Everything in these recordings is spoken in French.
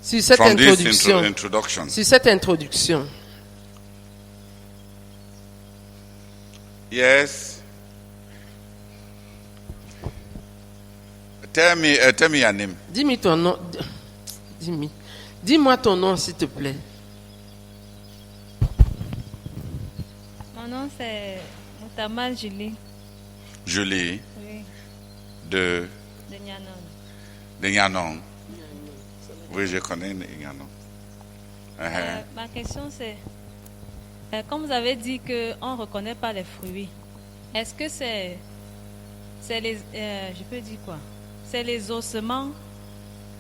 Sur cette from this introduction. introduction. Sur cette introduction. Yes. Tell me your name. Dis-moi ton nom. Dis-moi ton nom, s'il te plaît. Mon nom c'est Moutama Julie. Julie Oui, de de Nyanon. Nyanon. Oui, je connais Nyanon. Ma question c'est, comme vous avez dit qu'on ne reconnaît pas les fruits, est-ce que c'est les, je peux dire quoi? C'est les ossements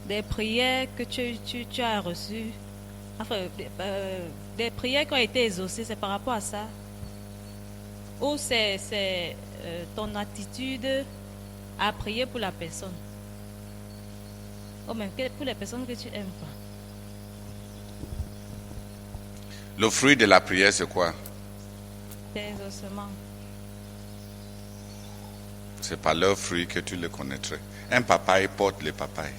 des prières que tu as reçues, enfin, des prières qui ont été exaucées, c'est par rapport à ça? Ou c'est ton attitude à prier pour la personne? Ou même pour les personnes que tu n'aimes pas? Le fruit de la prière, c'est quoi? Des ossements. C'est par leur fruit que tu le connaîtrais. Un papaye porte le papaye.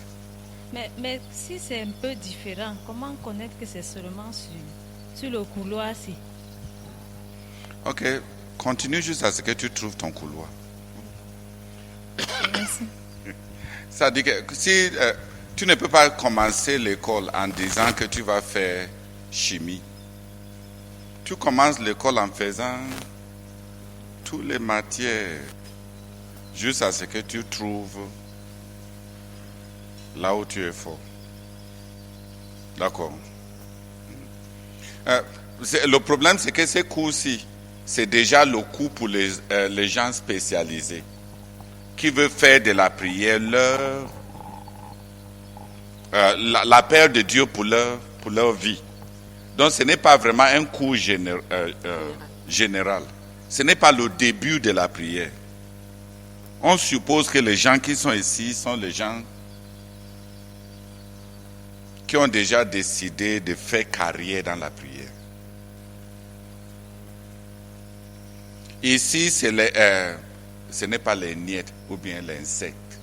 Mais si c'est un peu différent, comment connaître que c'est seulement sur le couloir-ci? Ok, continue jusqu'à ce que tu trouves ton couloir. Merci. Ça dit que si tu ne peux pas commencer l'école en disant que tu vas faire chimie, tu commences l'école en faisant toutes les matières jusqu'à ce que tu trouves là où tu es fort. D'accord. Le problème, c'est que ces cours-ci, c'est déjà le cours pour les gens spécialisés qui veulent faire de la prière la paix de Dieu pour leur vie. Donc ce n'est pas vraiment un cours général. Ce n'est pas le début de la prière. On suppose que les gens qui sont ici sont les gens qui ont déjà décidé de faire carrière dans la prière. Ici, ce n'est pas les niettes ou bien l'insecte.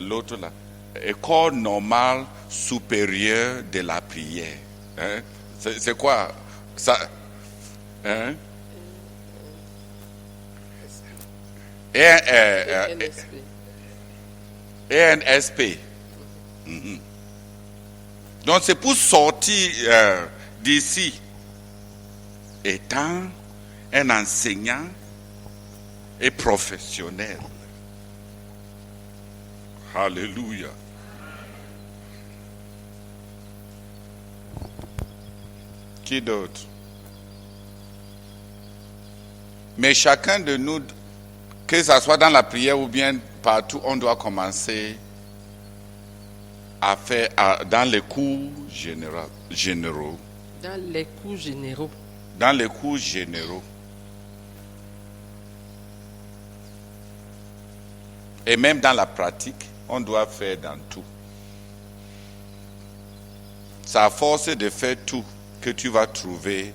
L'autre là, école normale supérieure de la prière. Hein? C'est quoi ça? Hein? ENSP. Mm-hmm. Donc c'est pour sortir d'ici étant un enseignant et professionnel. Alléluia. Qui d'autre? Mais chacun de nous, que ce soit dans la prière ou bien partout, on doit commencer à faire dans les cours généraux. Dans les cours généraux. Dans les cours généraux. Et même dans la pratique, on doit faire dans tout. C'est à force de faire tout que tu vas trouver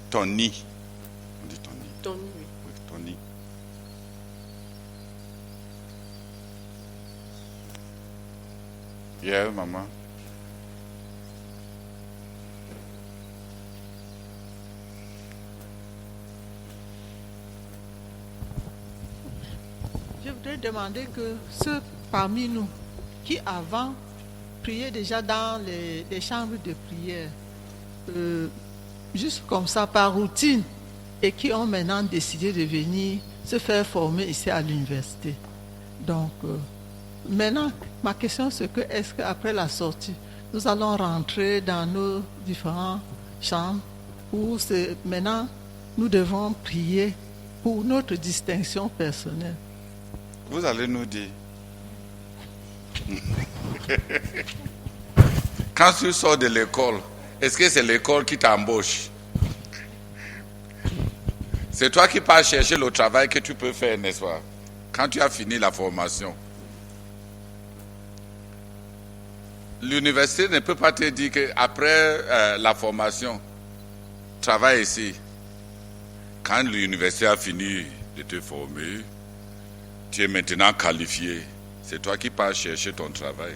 ton nid. On dit ton nid. Ton nid. Oui, ton nid. Yeah, maman. Je voudrais demander que ceux parmi nous qui avant priaient déjà dans les chambres de prière, juste comme ça par routine, et qui ont maintenant décidé de venir se faire former ici à l'université. Donc, maintenant, ma question c'est que est-ce qu'après la sortie, nous allons rentrer dans nos différentes chambres ou c'est maintenant nous devons prier pour notre distinction personnelle? Vous allez nous dire. Quand tu sors de l'école, est-ce que c'est l'école qui t'embauche? C'est toi qui pars chercher le travail que tu peux faire, n'est-ce pas? Quand tu as fini la formation. L'université ne peut pas te dire qu'après la formation, travaille ici. Quand l'université a fini de te former, tu es maintenant qualifié. C'est toi qui pars chercher ton travail.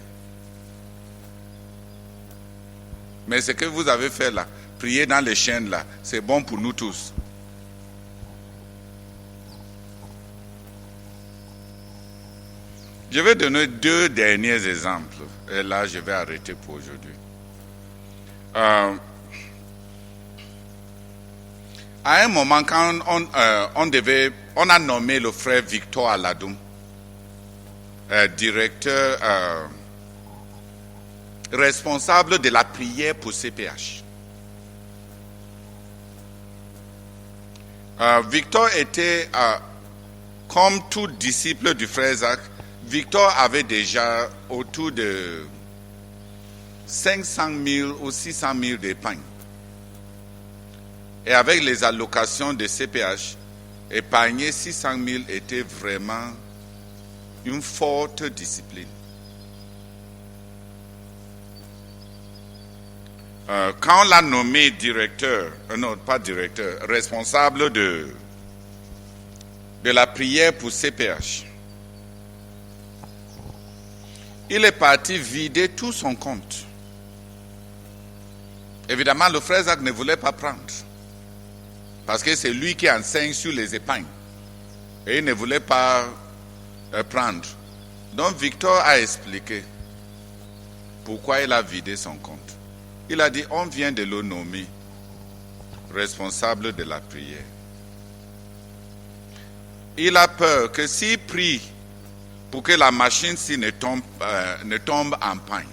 Mais ce que vous avez fait là, prier dans les chaînes là, c'est bon pour nous tous. Je vais donner 2 derniers exemples. Et là, je vais arrêter pour aujourd'hui. À un moment, quand on a nommé le frère Victor Aladoum, directeur responsable de la prière pour CPH. Victor était, comme tout disciple du frère Zach, Victor avait déjà autour de 500 000 ou 600 000 d'épargne. Et avec les allocations de CPH, épargner 600 000 était vraiment une forte discipline. Quand on l'a nommé directeur, non pas directeur, responsable de la prière pour CPH, il est parti vider tout son compte. Évidemment, le frère Zach ne voulait pas prendre. Parce que c'est lui qui enseigne sur les épargnes. Et il ne voulait pas prendre. Donc Victor a expliqué pourquoi il a vidé son compte. Il a dit, on vient de le nommer responsable de la prière. Il a peur que s'il prie pour que la machine-ci ne tombe en panne,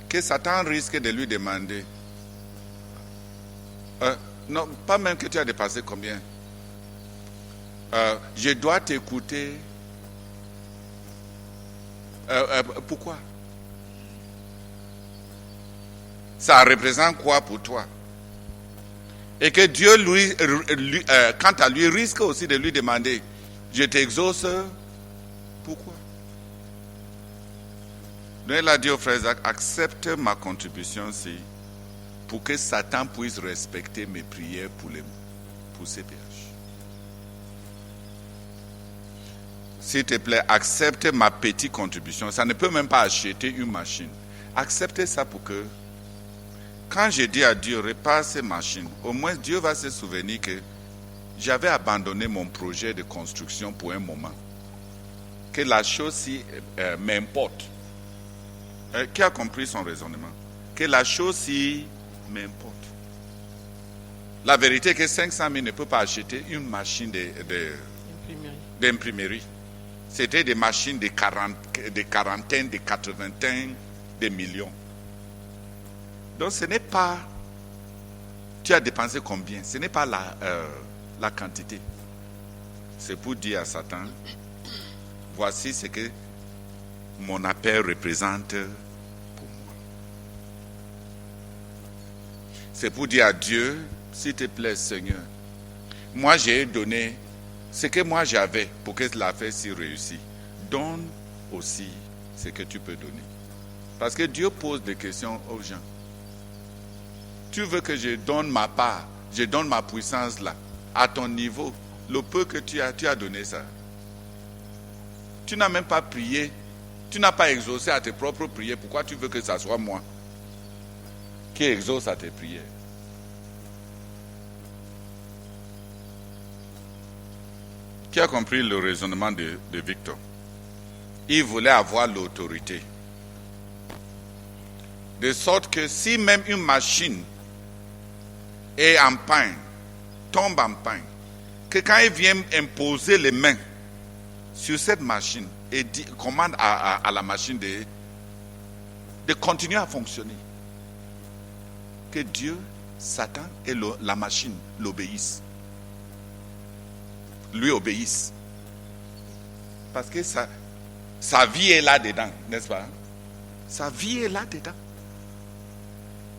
que Satan risque de lui demander, non, pas même que tu as dépassé combien, je dois t'écouter, pourquoi? Ça représente quoi pour toi? Et que Dieu, quant à lui, risque aussi de lui demander, je t'exauce, pourquoi? Donc il a dit au frère Zach, accepte ma contribution-ci pour que Satan puisse respecter mes prières pour CPH. S'il te plaît, accepte ma petite contribution. Ça ne peut même pas acheter une machine. Acceptez ça pour que, quand je dis à Dieu, répare ces machines, au moins Dieu va se souvenir que j'avais abandonné mon projet de construction pour un moment. Que la chose-ci m'importe. Qui a compris son raisonnement? Que la chose-ci m'importe. La vérité est que 500 000 ne peut pas acheter une machine d'imprimerie. C'était des machines de quarantaine, de 80, des millions. Donc ce n'est pas, tu as dépensé combien? Ce n'est pas la quantité. C'est pour dire à Satan, voici ce que mon appel représente pour moi. C'est pour dire à Dieu, s'il te plaît Seigneur, moi j'ai donné ce que moi j'avais pour que l'affaire s'y réussisse. Donne aussi ce que tu peux donner. Parce que Dieu pose des questions aux gens. Tu veux que je donne ma part, je donne ma puissance là, à ton niveau, le peu que tu as donné ça. Tu n'as même pas prié, tu n'as pas exaucé à tes propres prières. Pourquoi tu veux que ça soit moi qui exauce à tes prières? Qui a compris le raisonnement de Victor? Il voulait avoir l'autorité. De sorte que si même une machine est en panne, tombe en panne, que quand il vient imposer les mains sur cette machine et commande à la machine de continuer à fonctionner, que Dieu, Satan et la machine l'obéissent. Lui obéissent. Parce que sa vie est là-dedans, n'est-ce pas? Sa vie est là-dedans.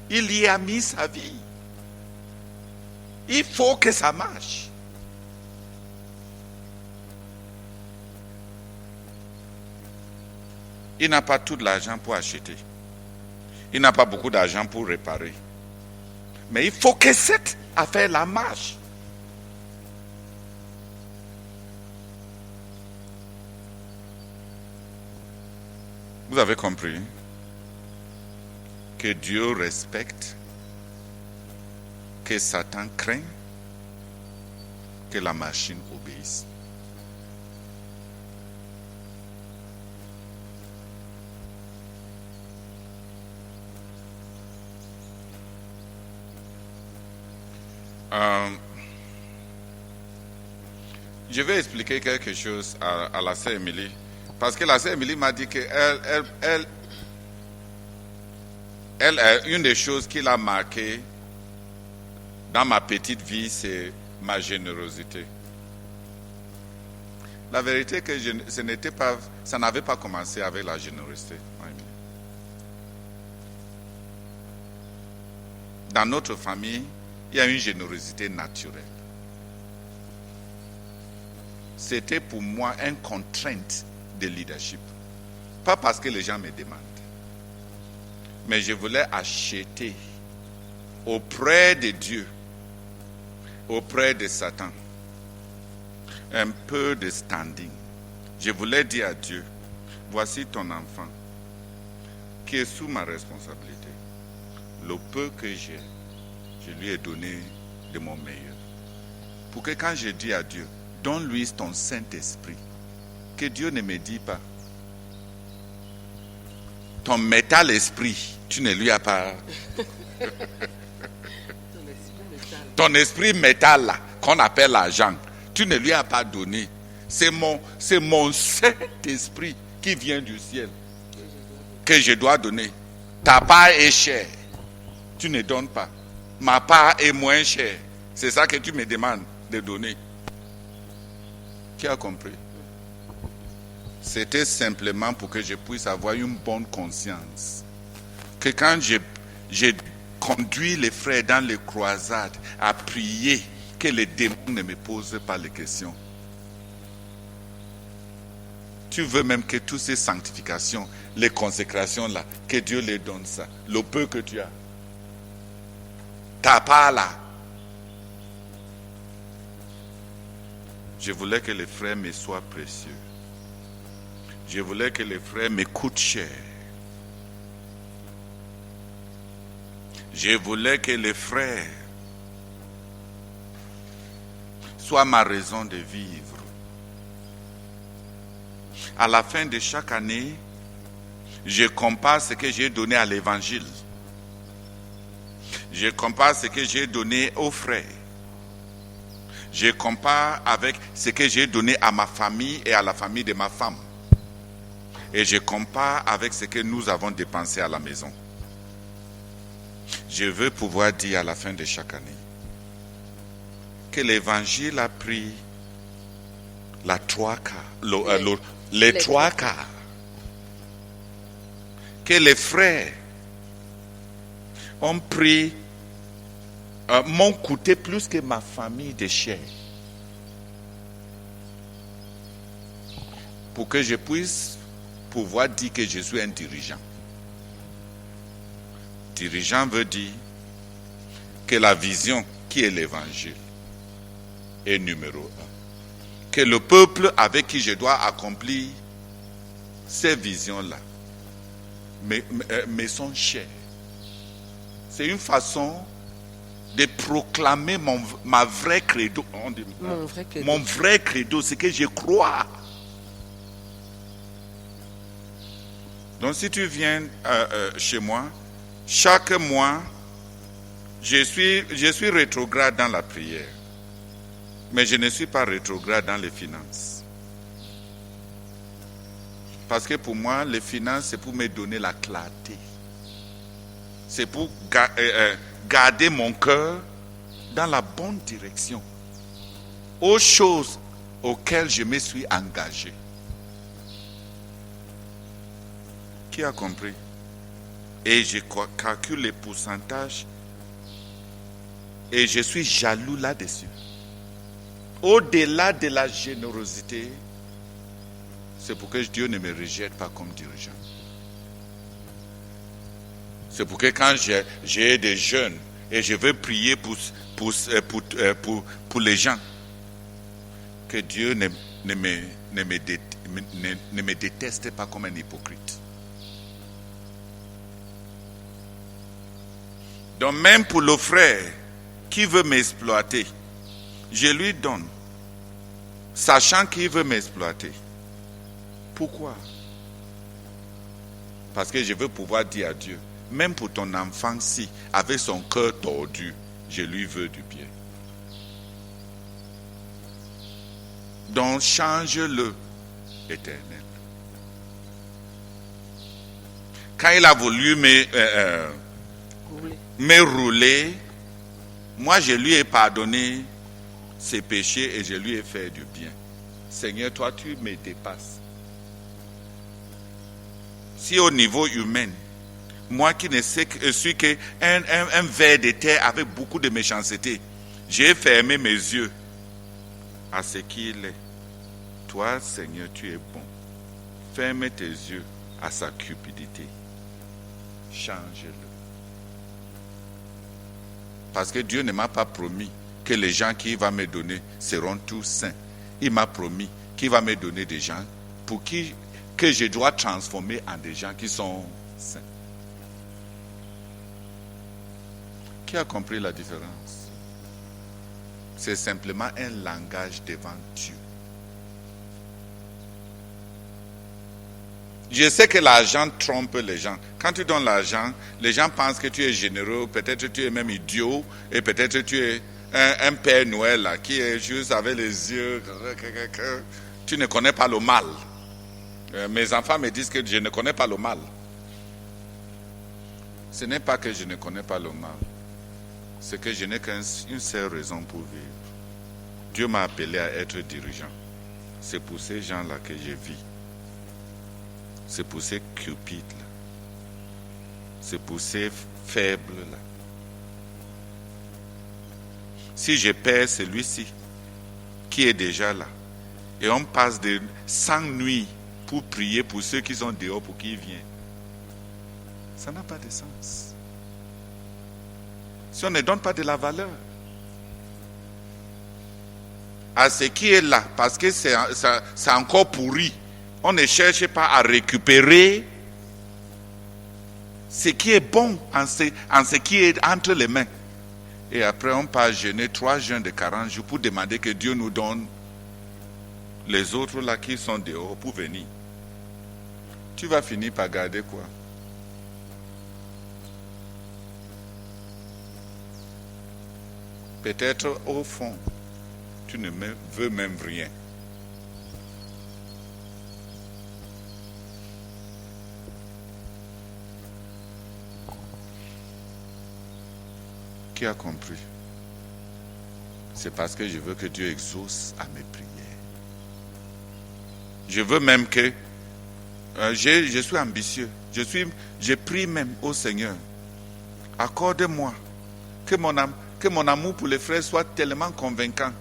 Il y a mis sa vie. Il faut que ça marche. Il n'a pas tout l'argent pour acheter. Il n'a pas beaucoup d'argent pour réparer. Mais il faut que cette affaire-là marche. Vous avez compris que Dieu respecte, que Satan craint, que la machine obéisse. Je vais expliquer quelque chose à la sœur Émilie. Parce que la sœur Émilie m'a dit que une des choses qui l'a marquée dans ma petite vie, c'est ma générosité. La vérité est que ça n'avait pas commencé avec la générosité. Dans notre famille, il y a une générosité naturelle. C'était pour moi une contrainte de leadership. Pas parce que les gens me demandent. Mais je voulais acheter auprès de Dieu, auprès de Satan, un peu de standing. Je voulais dire à Dieu, voici ton enfant qui est sous ma responsabilité. Le peu que j'ai, je lui ai donné de mon meilleur. Pour que quand je dis à Dieu, donne-lui ton Saint-Esprit, que Dieu ne me dit pas, ton métal esprit, tu ne lui as pas. Ton esprit métal là, qu'on appelle l'argent, tu ne lui as pas donné. C'est mon Saint-Esprit qui vient du ciel que je dois donner. Ta part est chère, tu ne donnes pas. Ma part est moins chère. C'est ça que tu me demandes de donner. Qui a compris? C'était simplement pour que je puisse avoir une bonne conscience. Que quand j'ai conduit les frères dans les croisades à prier, que les démons ne me posent pas les questions. Tu veux même que toutes ces sanctifications, les consécrations là, que Dieu les donne ça. Le peu que tu as. Ta part là. Je voulais que les frères me soient précieux. Je voulais que les frères me coûtent cher. Je voulais que les frères soient ma raison de vivre. À la fin de chaque année, je compare ce que j'ai donné à l'évangile. Je compare ce que j'ai donné aux frères. Je compare avec ce que j'ai donné à ma famille et à la famille de ma femme. Et je compare avec ce que nous avons dépensé à la maison. Je veux pouvoir dire à la fin de chaque année que l'évangile a pris les trois quarts. Que les frères ont pris, m'ont coûté plus que ma famille de chair. Pour que je puisse pouvoir dire que je suis un dirigeant. Dirigeant veut dire que la vision qui est l'évangile est numéro 1. Que le peuple avec qui je dois accomplir ces visions-là me sont chères. C'est une façon de proclamer mon vrai credo. Mon vrai credo, c'est que je crois. Donc si tu viens chez moi, chaque mois, je suis rétrograde dans la prière. Mais je ne suis pas rétrograde dans les finances. Parce que pour moi, les finances, c'est pour me donner la clarté. C'est pour garder mon cœur dans la bonne direction. Aux choses auxquelles je me suis engagé. Qui a compris? Et je calcule les pourcentages et je suis jaloux là-dessus. Au-delà de la générosité, c'est pour que Dieu ne me rejette pas comme dirigeant. C'est pour que quand j'ai des jeunes et je veux prier pour les gens, que Dieu ne me déteste pas comme un hypocrite. Donc même pour le frère qui veut m'exploiter, je lui donne, sachant qu'il veut m'exploiter. Pourquoi? Parce que je veux pouvoir dire à Dieu, même pour ton enfant-ci, avec son cœur tordu, je lui veux du bien. Donc change-le, Éternel. Quand il a voulu me rouler, moi je lui ai pardonné ses péchés et je lui ai fait du bien. Seigneur, toi tu me dépasses. Si au niveau humain, moi qui ne suis qu'un ver de terre avec beaucoup de méchanceté, j'ai fermé mes yeux à ce qu'il est. Toi, Seigneur, tu es bon. Ferme tes yeux à sa cupidité. Change-le. Parce que Dieu ne m'a pas promis que les gens qu'il va me donner seront tous saints. Il m'a promis qu'il va me donner des gens pour qui que je dois transformer en des gens qui sont saints. Qui a compris la différence? C'est simplement un langage devant Dieu. Je sais que l'argent trompe les gens. Quand tu donnes l'argent, les gens pensent que tu es généreux, peut-être tu es même idiot, et peut-être tu es un Père Noël là, qui est juste avec les yeux. Tu ne connais pas le mal. Mes enfants me disent que je ne connais pas le mal. Ce n'est pas que je ne connais pas le mal. C'est que je n'ai qu'une seule raison pour vivre. Dieu m'a appelé à être dirigeant. C'est pour ces gens-là que je vis. C'est pour ces cupides-là. C'est pour ces faibles-là. Si je perds celui-ci, qui est déjà là, et on passe de 100 nuits pour prier pour ceux qui sont dehors pour qu'ils viennent, ça n'a pas de sens. Si on ne donne pas de la valeur à ce qui est là, parce que c'est encore pourri, on ne cherche pas à récupérer ce qui est bon en ce qui est entre les mains. Et après, on part jeûner 3 jeûnes de 40 jours pour demander que Dieu nous donne les autres là qui sont dehors pour venir. Tu vas finir par garder quoi? Peut-être au fond, tu ne veux même rien. Qui a compris? C'est parce que je veux que Dieu exauce à mes prières. Je veux même que je suis ambitieux. Je prie même au Seigneur. Accorde-moi que mon amour pour les frères soit tellement convaincant,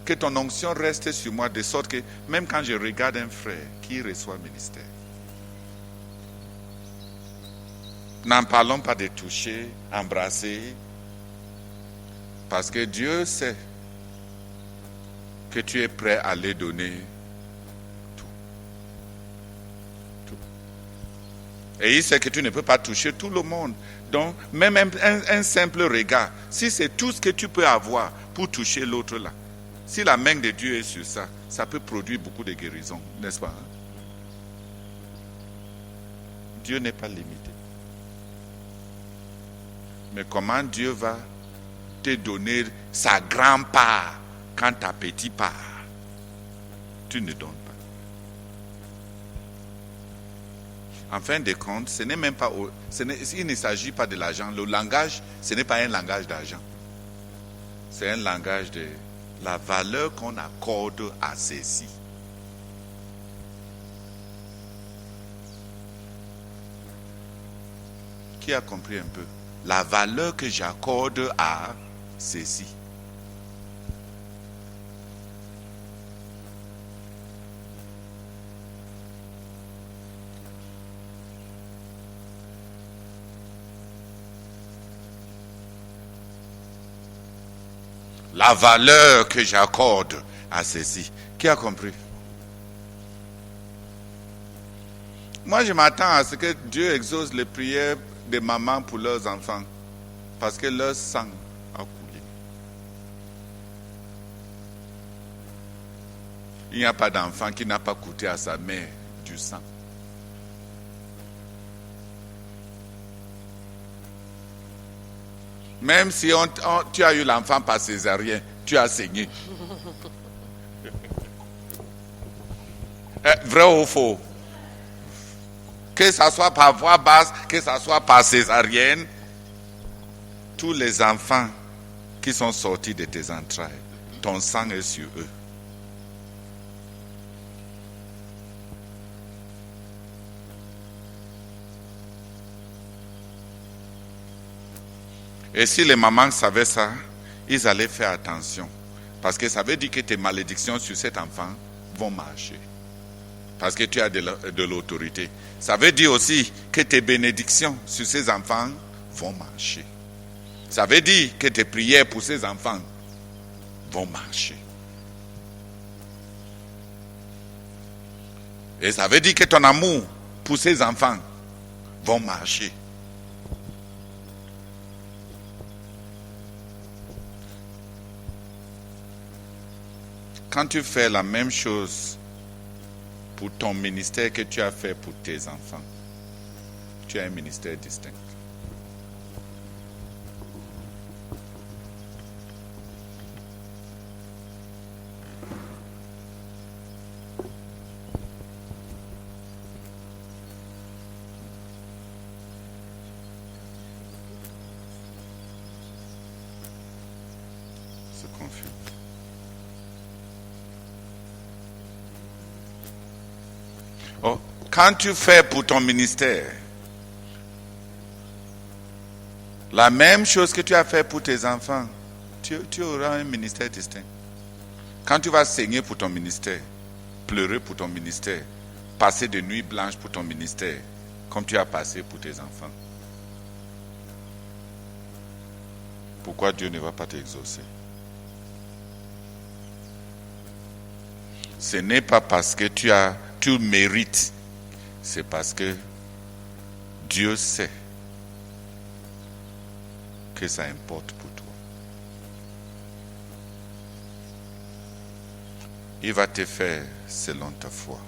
que ton onction reste sur moi, de sorte que même quand je regarde un frère qui reçoit le ministère, n'en parlons pas de toucher, embrasser, parce que Dieu sait que tu es prêt à les donner tout. Et il sait que tu ne peux pas toucher tout le monde. Donc, même un simple regard, si c'est tout ce que tu peux avoir pour toucher l'autre là, si la main de Dieu est sur ça, ça peut produire beaucoup de guérisons, n'est-ce pas? Dieu n'est pas limité. Mais comment Dieu va te donner sa grande part quand ta petite part, tu ne donnes pas. En fin de compte, ce n'est même pas, il ne s'agit pas de l'argent. Le langage, ce n'est pas un langage d'argent. C'est un langage de la valeur qu'on accorde à ceci. Qui a compris un peu? La valeur que j'accorde à ceci. La valeur que j'accorde à ceci. Qui a compris? Moi, je m'attends à ce que Dieu exauce les prières des mamans pour leurs enfants. parce que leur sang a coulé. Il n'y a pas d'enfant qui n'a pas coûté à sa mère du sang. Même si tu as eu l'enfant par césarienne, tu as saigné. Vrai ou faux? Que ça soit par voie basse, que ça soit par césarienne, tous les enfants qui sont sortis de tes entrailles, ton sang est sur eux. Et si les mamans savaient ça, ils allaient faire attention. Parce que ça veut dire que tes malédictions sur cet enfant vont marcher. Parce que tu as de l'autorité. Ça veut dire aussi que tes bénédictions sur ces enfants vont marcher. Ça veut dire que tes prières pour ces enfants vont marcher. Et ça veut dire que ton amour pour ces enfants vont marcher. Quand tu fais la même chose pour ton ministère que tu as fait pour tes enfants, tu as un ministère distinct. C'est confus. Oh, quand tu fais pour ton ministère la même chose que tu as fait pour tes enfants, tu auras un ministère distinct. Quand tu vas saigner pour ton ministère, pleurer pour ton ministère, passer des nuits blanches pour ton ministère, comme tu as passé pour tes enfants, pourquoi Dieu ne va pas t'exaucer? Ce n'est pas parce que tu mérites, c'est parce que Dieu sait que ça importe pour toi. Il va te faire selon ta foi.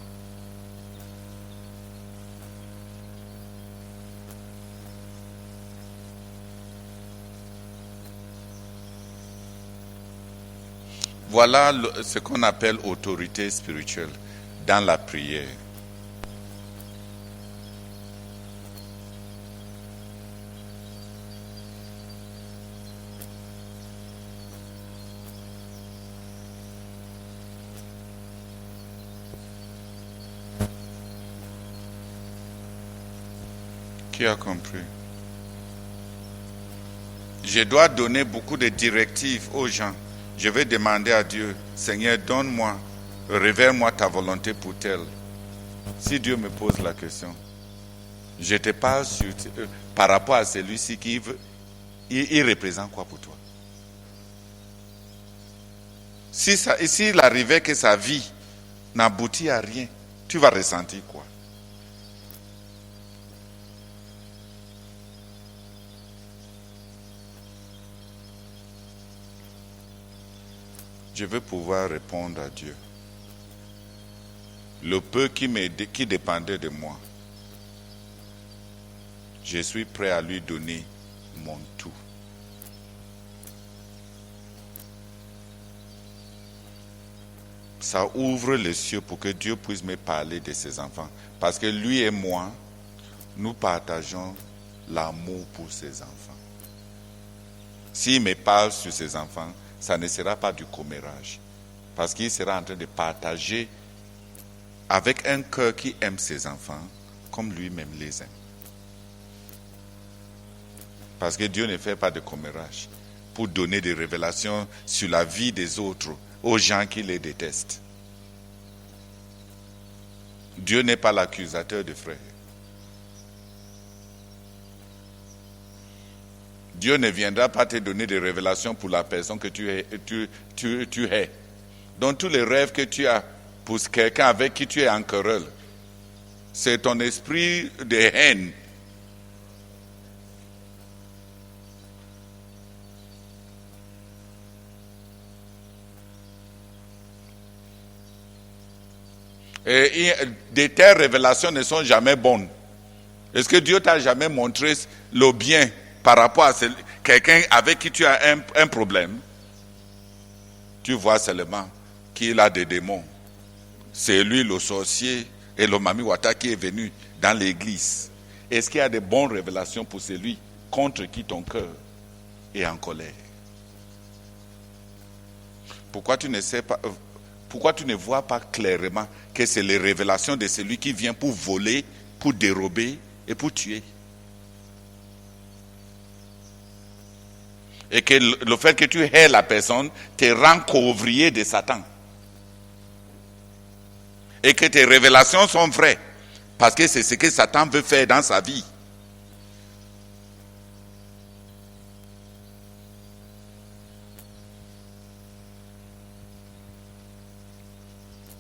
Voilà ce qu'on appelle autorité spirituelle dans la prière. Qui a compris? Je dois donner beaucoup de directives aux gens. Je vais demander à Dieu, Seigneur, donne-moi, révèle-moi ta volonté pour tel. Si Dieu me pose la question, je te parle par rapport à celui-ci qui veut, il représente quoi pour toi? S'il arrivait que sa vie n'aboutit à rien, tu vas ressentir quoi? Je veux pouvoir répondre à Dieu. Le peu qui dépendait de moi, je suis prêt à lui donner mon tout. Ça ouvre les cieux pour que Dieu puisse me parler de ses enfants. Parce que lui et moi, nous partageons l'amour pour ses enfants. S'il me parle sur ses enfants, ça ne sera pas du commérage. Parce qu'il sera en train de partager avec un cœur qui aime ses enfants comme lui-même les aime. Parce que Dieu ne fait pas de commérage pour donner des révélations sur la vie des autres aux gens qui les détestent. Dieu n'est pas l'accusateur de frères. Dieu ne viendra pas te donner des révélations pour la personne que tu es. Donc tous les rêves que tu as pour quelqu'un avec qui tu es en querelle, c'est ton esprit de haine. Et de telles révélations ne sont jamais bonnes. Est-ce que Dieu t'a jamais montré le bien par rapport à quelqu'un avec qui tu as un problème? Tu vois seulement qu'il a des démons. C'est lui le sorcier et le Mami Wata qui est venu dans l'église. Est-ce qu'il y a de bonnes révélations pour celui contre qui ton cœur est en colère? Pourquoi tu ne vois pas clairement que c'est les révélations de celui qui vient pour voler, pour dérober et pour tuer? Et que le fait que tu hais la personne te rend couvrier de Satan. Et que tes révélations sont vraies. Parce que c'est ce que Satan veut faire dans sa vie.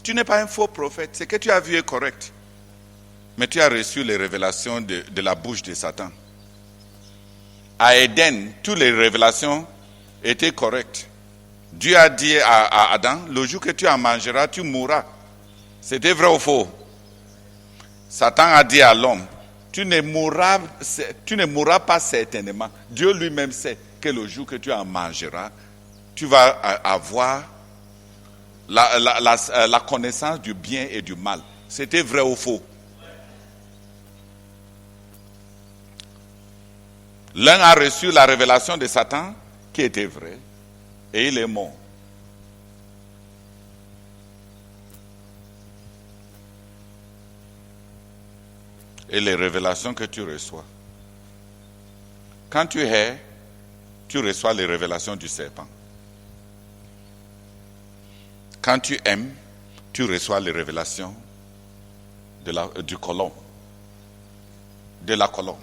Tu n'es pas un faux prophète. Ce que tu as vu est correct. Mais tu as reçu les révélations de la bouche de Satan. À Éden, toutes les révélations étaient correctes. Dieu a dit à Adam, le jour que tu en mangeras, tu mourras. C'était vrai ou faux? Satan a dit à l'homme, tu ne mourras pas certainement. Dieu lui-même sait que le jour que tu en mangeras, tu vas avoir la connaissance du bien et du mal. C'était vrai ou faux? L'un a reçu la révélation de Satan qui était vraie et il est mort. Et les révélations que tu reçois. Quand tu hais, tu reçois les révélations du serpent. Quand tu aimes, tu reçois les révélations du colombe, de la colombe.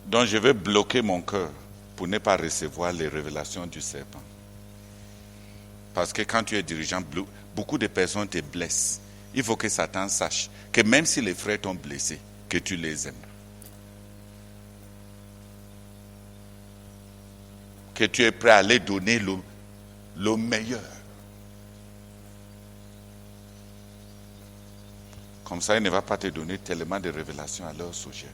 Donc je vais bloquer mon cœur pour ne pas recevoir les révélations du serpent. Parce que quand tu es dirigeant, beaucoup de personnes te blessent. Il faut que Satan sache que même si les frères t'ont blessé, que tu les aimes. Que tu es prêt à les donner le meilleur. Comme ça, il ne va pas te donner tellement de révélations à leur sujet.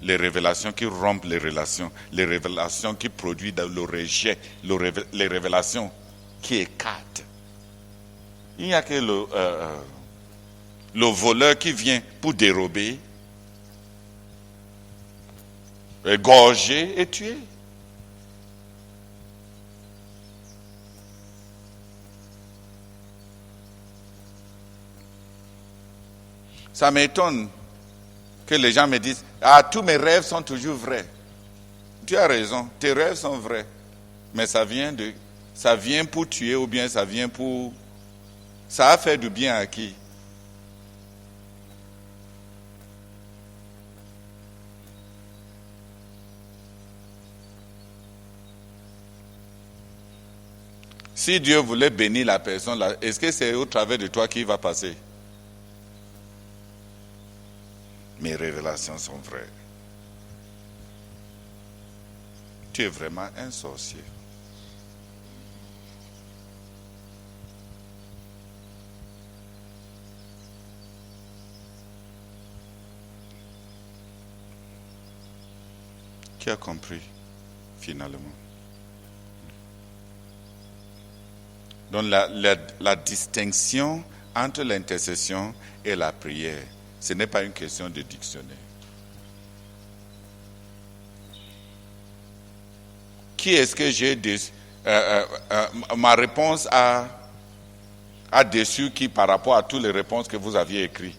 Les révélations qui rompent les révélations qui produisent le rejet, les révélations qui écartent. Il n'y a que le voleur qui vient pour dérober, égorger et tuer. Ça m'étonne que les gens me disent, tous mes rêves sont toujours vrais. Tu as raison, tes rêves sont vrais. Mais ça vient pour tuer ou bien ça vient pour... Ça a fait du bien à qui? Si Dieu voulait bénir la personne, là, est-ce que c'est au travers de toi qu'il va passer? Mes révélations sont vraies. Tu es vraiment un sorcier. Qui a compris finalement? Donc la distinction entre l'intercession et la prière, ce n'est pas une question de dictionnaire. Qui est-ce que j'ai ma réponse a déçu qui par rapport à toutes les réponses que vous aviez écrites?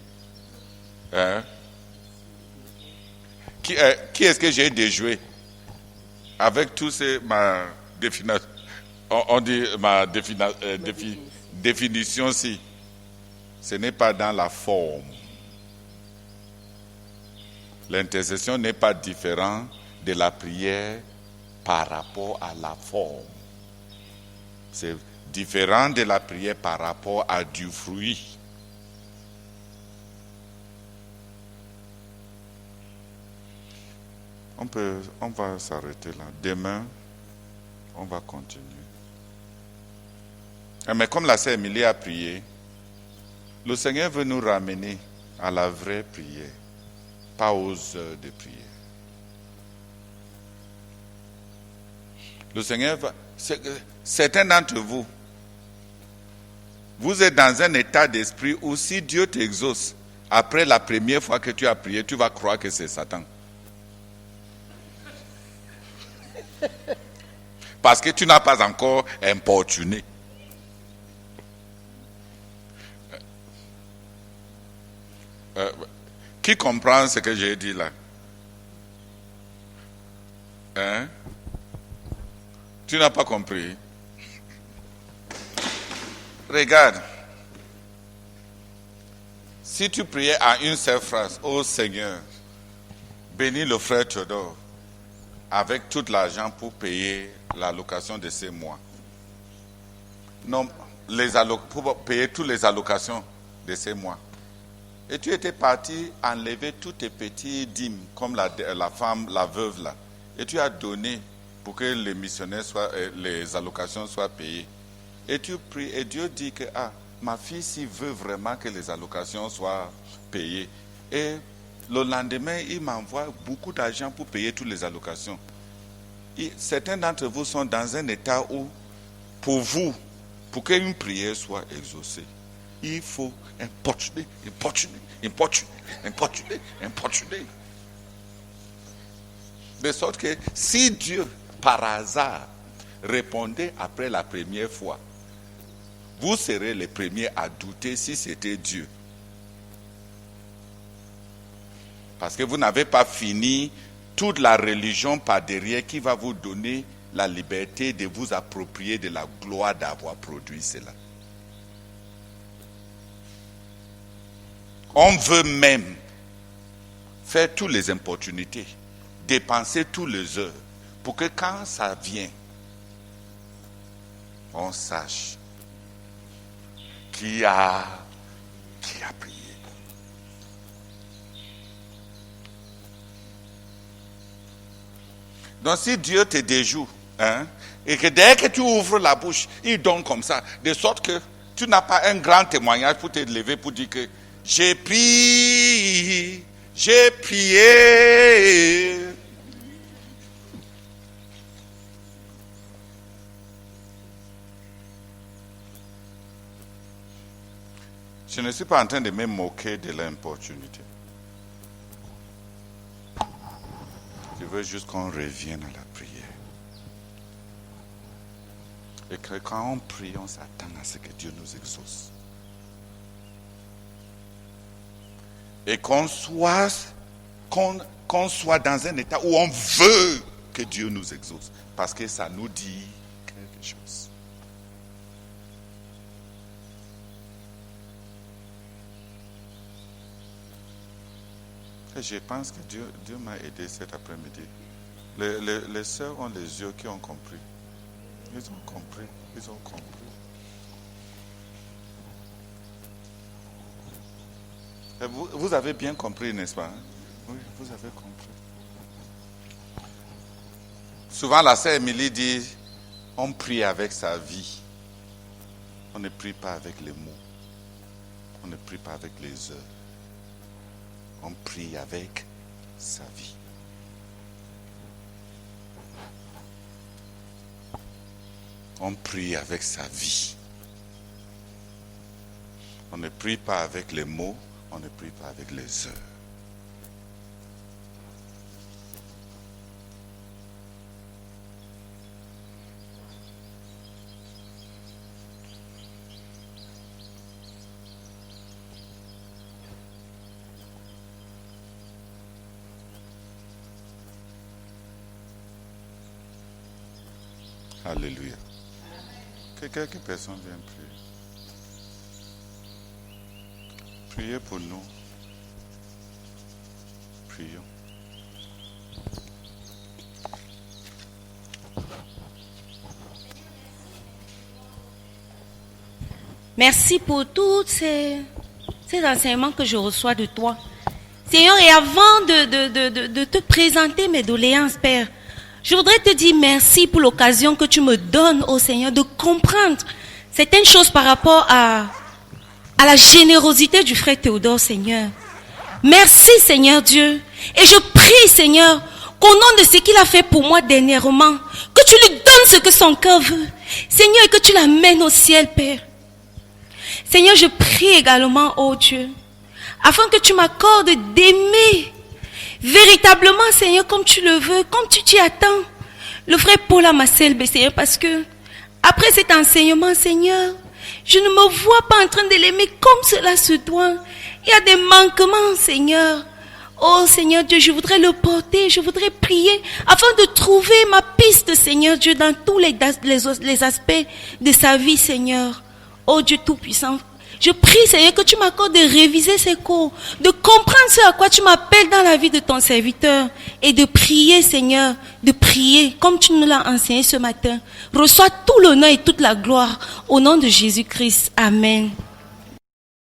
Qui est-ce que j'ai déjoué avec tous ces définition-ci? Ce n'est pas dans la forme. L'intercession n'est pas différente de la prière par rapport à la forme. C'est différent de la prière par rapport à du fruit. On va s'arrêter là. Demain, on va continuer. Mais comme la sœur Émilie a prié, le Seigneur veut nous ramener à la vraie prière, pas aux heures de prière. Le Seigneur va... Certains d'entre vous, vous êtes dans un état d'esprit où si Dieu t'exauce, après la première fois que tu as prié, tu vas croire que c'est Satan. Parce que tu n'as pas encore importuné. Qui comprend ce que j'ai dit là? Hein? Tu n'as pas compris? Regarde. Si tu priais à une seule phrase, ô Seigneur, bénis le frère Théodore avec tout l'argent pour payer la location de ces mois. Non, pour payer toutes les allocations de ces mois. Et tu étais parti enlever tous tes petits dîmes, comme la femme, la veuve là. Et tu as donné pour que les missionnaires les allocations soient payées. Et tu pries, et Dieu dit que, ma fille, s'il veut vraiment que les allocations soient payées. Et le lendemain, il m'envoie beaucoup d'argent pour payer toutes les allocations. Certains d'entre vous sont dans un état où, pour vous, pour qu'une prière soit exaucée, il faut importuner. De sorte que si Dieu, par hasard, répondait après la première fois, vous serez les premiers à douter si c'était Dieu. Parce que vous n'avez pas fini toute la religion par derrière qui va vous donner la liberté de vous approprier de la gloire d'avoir produit cela. On veut même faire toutes les opportunités, dépenser tous les heures, pour que quand ça vient, on sache qui a prié. Donc si Dieu te déjoue, et que dès que tu ouvres la bouche, il donne comme ça, de sorte que tu n'as pas un grand témoignage pour te lever pour dire que j'ai prié. Je ne suis pas en train de me moquer de l'importunité. Je veux juste qu'on revienne à la prière. Et que quand on prie, on s'attend à ce que Dieu nous exauce. Et qu'on soit dans un état où on veut que Dieu nous exauce. Parce que ça nous dit quelque chose. Et je pense que Dieu m'a aidé cet après-midi. Les sœurs ont les yeux qui ont compris. Ils ont compris. Et vous avez bien compris, n'est-ce pas? Oui, vous avez compris. Souvent, la sœur Émilie dit, on prie avec sa vie. On ne prie pas avec les mots. On ne prie pas avec les heures. On prie avec sa vie. On prie avec sa vie. On ne prie pas avec les mots, on ne prie pas avec les heures. Alléluia. Que quelques personnes viennent prier. Priez pour nous. Prions. merci pour tous ces enseignements que je reçois de toi. Seigneur, et avant de te présenter mes doléances, Père, je voudrais te dire merci pour l'occasion que tu me donnes, oh Seigneur, de comprendre certaines choses par rapport à la générosité du frère Théodore, Seigneur. Merci, Seigneur Dieu. Et je prie, Seigneur, qu'au nom de ce qu'il a fait pour moi dernièrement, que tu lui donnes ce que son cœur veut. Seigneur, et que tu l'amènes au ciel, Père. Seigneur, je prie également, oh Dieu, afin que tu m'accordes d'aimer véritablement, Seigneur, comme tu le veux, comme tu t'y attends, le frère Paul Amasselbe, Seigneur, parce que après cet enseignement, Seigneur, je ne me vois pas en train de l'aimer comme cela se doit. Il y a des manquements, Seigneur. Oh Seigneur Dieu, je voudrais le porter, je voudrais prier afin de trouver ma piste, Seigneur Dieu, dans tous les aspects de sa vie, Seigneur. Oh Dieu Tout-Puissant, je prie, Seigneur, que tu m'accordes de réviser ces cours, de comprendre ce à quoi tu m'appelles dans la vie de ton serviteur et de prier, Seigneur, de prier comme tu nous l'as enseigné ce matin. Reçois tout l'honneur et toute la gloire au nom de Jésus-Christ. Amen.